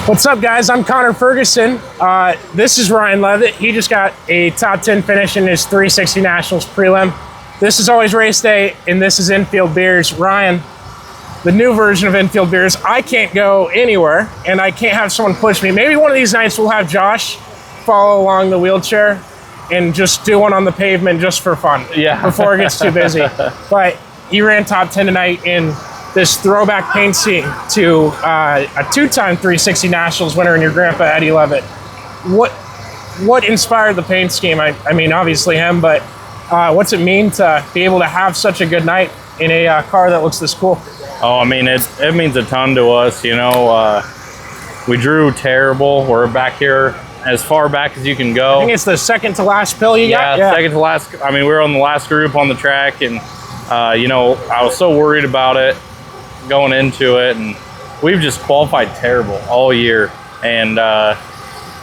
What's up, guys? I'm 𝗕𝗘𝗘𝗥𝗦. This is Ryan Leavitt. He just got a top 10 finish in his 360 Nationals prelim. This is always race day, and this is Infield Beers. Ryan, the new version of Infield Beers. I can't go anywhere, and I can't have someone push me. Maybe one of these nights we'll have Josh follow along the wheelchair and just do one on the pavement just for fun. Yeah. Before it gets too busy. But he ran top 10 tonight in this throwback paint scheme to a two-time 360 Nationals winner in your grandpa, Eddie Leavitt. What inspired the paint scheme? I mean, obviously him, but what's it mean to be able to have such a good night in a car that looks this cool? Oh, I mean, it means a ton to us, you know. We drew terrible. We're back here as far back as you can go. I think it's the second to last pill you got? Yeah, second to last. I mean, we were on the last group on the track, and, you know, I was so worried about it going into it, and we've just qualified terrible all year. And,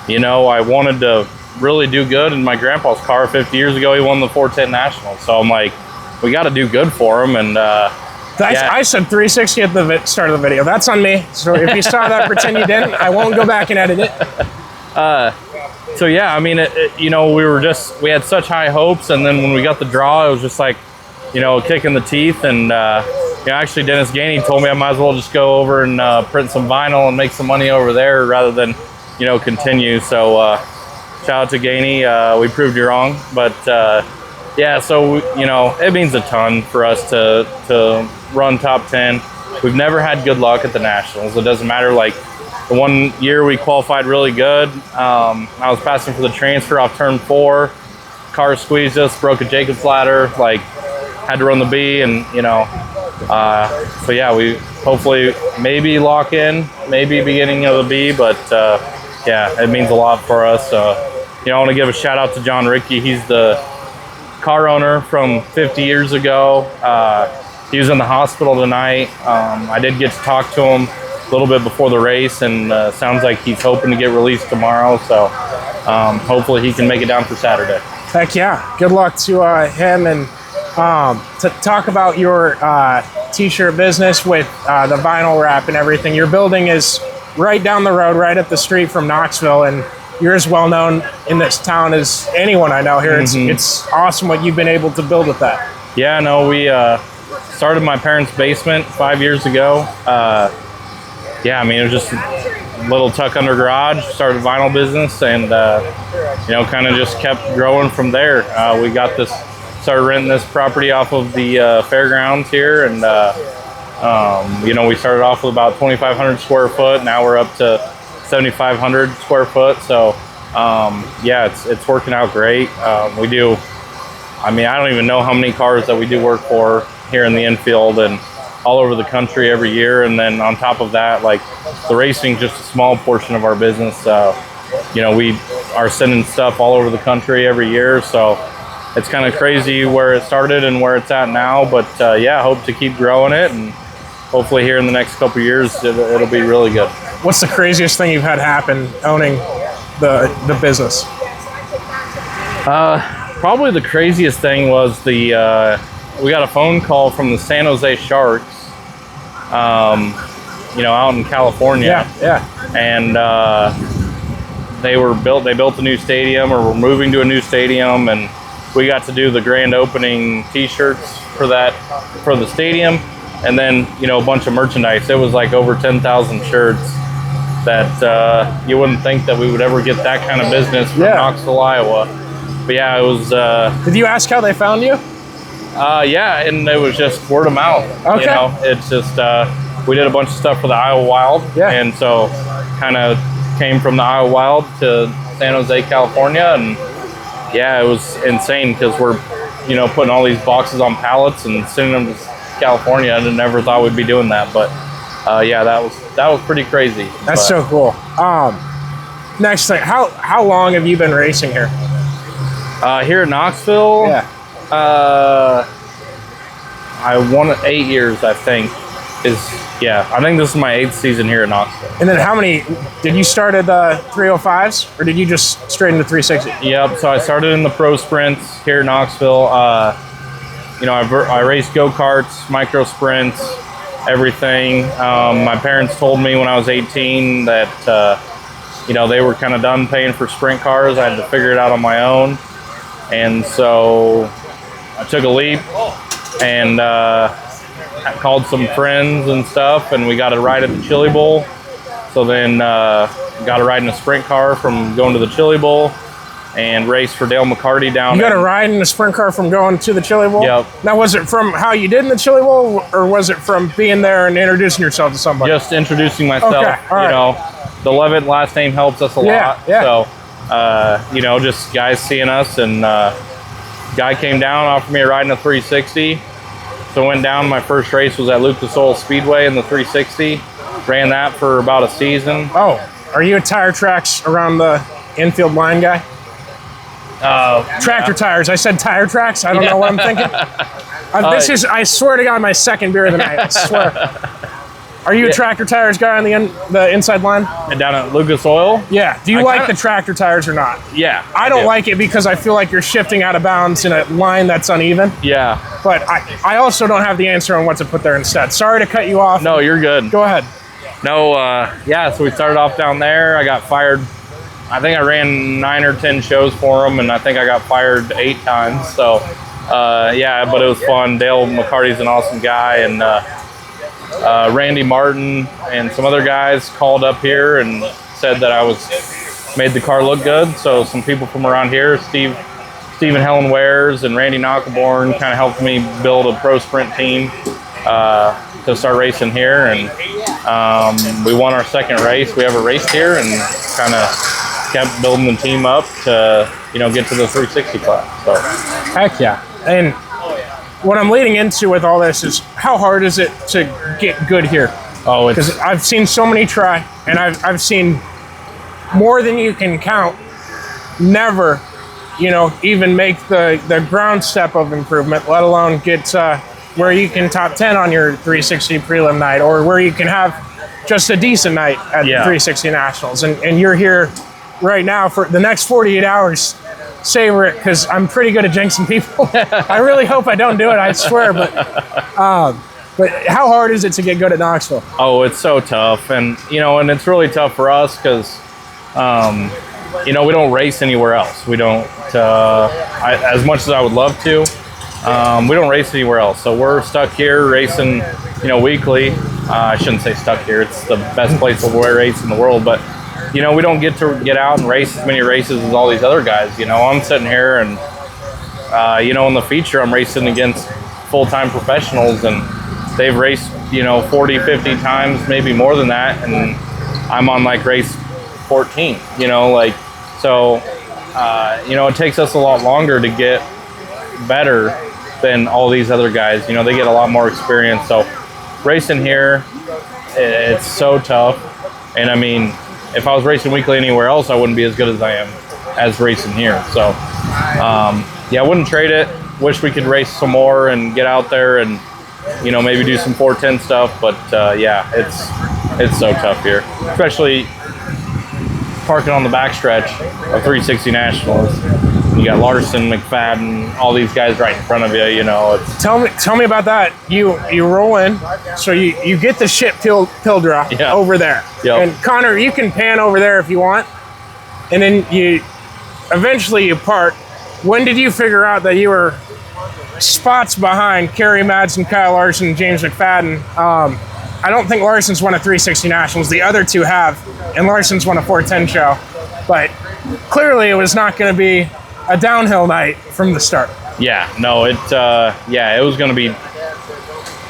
you know, I wanted to really do good in my grandpa's car 50 years ago. He won the 410 Nationals. So I'm like, we got to do good for him. And yeah. I said 360 at the start of the video. That's on me. So if you saw that, pretend you didn't. I won't go back and edit it. So yeah, I mean, you know, we had such high hopes, and then when we got the draw, it was just like, you know, a kick in the teeth. And you know, actually Dennis Gainey told me I might as well just go over and print some vinyl and make some money over there rather than, you know, continue. So shout out to Gainey. We proved you wrong. But yeah, so, you know, it means a ton for us to run top 10. We've never had good luck at the Nationals. It doesn't matter. Like, the one year we qualified really good. I was passing for the transfer off turn 4. Car squeezed us, broke a Jacob's ladder, like, had to run the B, and, you know, so yeah, we hopefully maybe lock in, maybe beginning of the B, but yeah, it means a lot for us. You know, I want to give a shout out to John Rickey. He's the car owner from 50 years ago. He was in the hospital tonight. I did get to talk to him a little bit before the race, and sounds like he's hoping to get released tomorrow. So hopefully he can make it down for Saturday. Heck yeah. Good luck to him. And to talk about your t-shirt business with the vinyl wrap and everything. Your building is right down the road, right up the street from Knoxville, and you're as well known in this town as anyone I know here. Mm-hmm. It's awesome what you've been able to build with that. Yeah, no, we started my parents' basement 5 years ago. Yeah, I mean, it was just a little tuck under garage, started a vinyl business, and, you know, kind of just kept growing from there. We started renting this property off of the fairgrounds here, and, you know, we started off with about 2,500 square foot. Now we're up to 7,500 square foot. So, yeah, it's working out great. We do, I mean, I don't even know how many cars that we do work for here in the infield and all over the country every year. And then on top of that, like, the racing is just a small portion of our business. You know, we are sending stuff all over the country every year. So it's kind of crazy where it started and where it's at now. But yeah, I hope to keep growing it, and hopefully here in the next couple of years, it'll be really good. What's the craziest thing you've had happen owning the business? Probably the craziest thing was we got a phone call from the San Jose Sharks, you know, out in California. Yeah. And they built a new stadium, or were moving to a new stadium, and we got to do the grand opening t-shirts for the stadium, and then, you know, a bunch of merchandise. It was like over 10,000 shirts that you wouldn't think that we would ever get that kind of business from Knoxville, Iowa. But yeah, it was. Did you ask how they found you? Yeah, and it was just word of mouth. Okay. You know, it's just we did a bunch of stuff for the Iowa Wild, and so kind of came from the Iowa Wild to San Jose, California, and yeah, it was insane because we're, you know, putting all these boxes on pallets and sending them to California. I never thought we'd be doing that, but yeah, that was pretty crazy. That's so cool. Next thing, how long have you been racing here? Here in Knoxville? Yeah. I won 8 years, I think. I think this is my 8th season here in Knoxville. And then how many, did you start at the 305s, or did you just straight into 360? Yep, so I started in the pro sprints here in Knoxville. You know, I raced go-karts, micro sprints, everything. My parents told me when I was 18 that, you know, they were kind of done paying for sprint cars. I had to figure it out on my own. And so I took a leap and I called some friends and stuff, and we got a ride at the Chili Bowl. So then got a ride in a sprint car from going to the Chili Bowl and raced for 𝗕𝗘𝗙𝗥𝗥 down. You got a ride in a sprint car from going to the Chili Bowl? Yep. Now, was it from how you did in the Chili Bowl, or was it from being there and introducing yourself to somebody? Just introducing myself. Okay, all right. You know, the Leavitt last name helps us a lot. Yeah. So, you know, just guys seeing us, and guy came down, offered me a ride in a 360. So went down. My first race was at 𝗕𝗘𝗘𝗥𝗦 Speedway in the 360. Ran that for about a season. Oh, are you a tire tracks around the infield line guy? Tractor tires. I said tire tracks. I don't know what I'm thinking. This is, I swear to God, my second beer of the night. I swear. Are you a tractor tires guy on the inside line? And down at Lucas Oil? Yeah. Do you like the tractor tires or not? Yeah. I don't like it because I feel like you're shifting out of bounds in a line that's uneven. Yeah. But I also don't have the answer on what to put there instead. Sorry to cut you off. No, you're good. Go ahead. No, yeah, so we started off down there. I got fired. I think I ran 9 or 10 shows for them, and I think I got fired 8 times. So, yeah, but it was fun. 𝗕𝗘𝗙𝗥𝗥𝗥's an awesome guy, and Randy Martin and some other guys called up here and said that I made the car look good. So some people from around here, Stephen Helen Wares and Randy Knoxville kind of helped me build a pro sprint team to start racing here, and we won our second race. We ever raced here, and kind of kept building the team up to, you know, get to the 360 class. So heck yeah. And what I'm leading into with all this is, how hard is it to get good here? Oh, because I've seen so many try, and I've seen more than you can count never, you know, even make the ground step of improvement, let alone get where you can top 10 on your 360 prelim night, or where you can have just a decent night at the 360 Nationals. And you're here right now for the next 48 hours. Savor it, because I'm pretty good at jinxing people. I really hope I don't do it, I swear. But how hard is it to get good at Knoxville? Oh, it's so tough. And, you know, and it's really tough for us because, you know, we don't race anywhere else. We don't, as much as I would love to, we don't race anywhere else. So we're stuck here racing, you know, weekly. I shouldn't say stuck here. It's the best place to race in the world. But, you know, we don't get to get out and race as many races as all these other guys. You know, I'm sitting here and, you know, in the feature, I'm racing against full-time professionals, and they've raced, you know, 40, 50 times, maybe more than that. And I'm on like race 14, you know, like, so, you know, it takes us a lot longer to get better than all these other guys. You know, they get a lot more experience. So racing here, it's so tough. And I mean, if I was racing weekly anywhere else, I wouldn't be as good as I am as racing here. So, yeah, I wouldn't trade it. Wish we could race some more and get out there and, you know, maybe do some 410 stuff. But, yeah, it's so tough here, especially parking on the backstretch of 360 Nationals. You got Larson, McFadden, all these guys right in front of you. You know, it's tell me about that. You roll in, so you get the shit 𝗕𝗘𝗙𝗥𝗥 over there. Yep. And Connor, you can pan over there if you want, and then you eventually park. When did you figure out that you were spots behind Kerry Madsen, Kyle Larson, and James McFadden? I don't think Larson's won a 360 Nationals. The other two have, and Larson's won a 410 show. But clearly, it was not going to be a downhill night from the start. Yeah, no, yeah, it was going to be,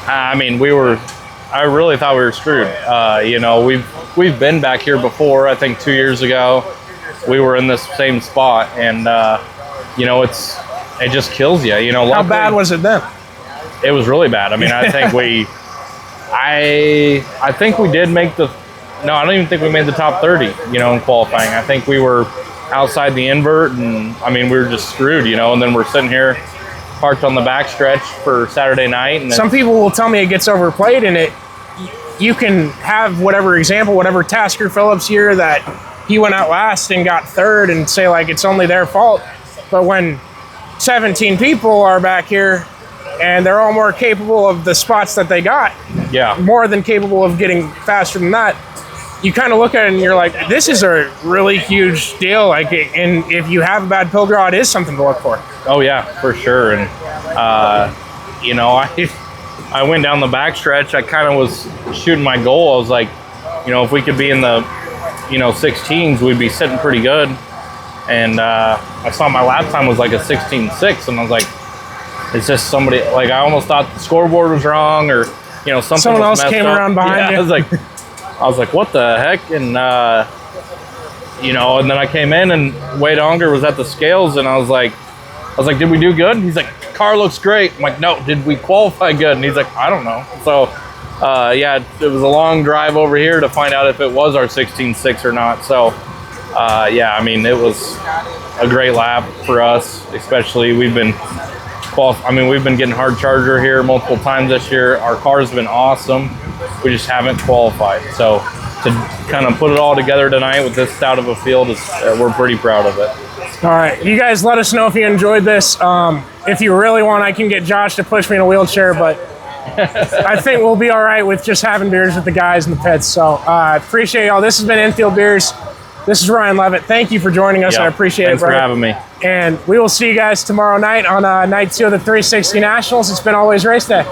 I mean, I really thought we were screwed. You know, we've been back here before. I think 2 years ago, we were in this same spot, and, you know, it just kills you. You know, how bad was it then? It was really bad. I mean, I think I think we did make no, I don't even think we made the top 30, you know, in qualifying. I think we were outside the invert, and I mean, we were just screwed, you know. And then we're sitting here parked on the backstretch for Saturday night. And some people will tell me it gets overplayed, and you can have whatever Tasker Phillips year that he went out last and got third, and say like it's only their fault. But when 17 people are back here and they're all more capable of the spots that they got, more than capable of getting faster than that. You kind of look at it and you're like, this is a really huge deal. Like, and if you have a bad pill draw, it is something to look for. Oh yeah, for sure. And you know, I went down the backstretch. I kind of was shooting my goal. I was like, you know, if we could be in the, you know, 16s, we'd be sitting pretty good. And I saw my lap time was like a 16.6, and I was like, is this somebody, like, I almost thought the scoreboard was wrong, or, you know, someone else came around behind you. I was like, what the heck? And you know, and then I came in and Wade Unger was at the scales, and I was like, did we do good? And he's like, car looks great. I'm like, no, did we qualify good? And he's like, I don't know. So yeah, it was a long drive over here to find out if it was our 16.6 or not. So yeah, I mean, it was a great lap for us, especially we've been getting hard charger here multiple times this year. Our car's been awesome. We just haven't qualified. So to kind of put it all together tonight with this stout of a field, we're pretty proud of it. All right, you guys let us know if you enjoyed this. If you really want, I can get Josh to push me in a wheelchair, but I think we'll be all right with just having beers with the guys in the pits. So I appreciate y'all. This has been Infield Beers. This is Ryan Leavitt. Thank you for joining us. I appreciate Thanks it, brother. for having me. And we will see you guys tomorrow night on night 2 of the 360 Nationals. It's been always race day.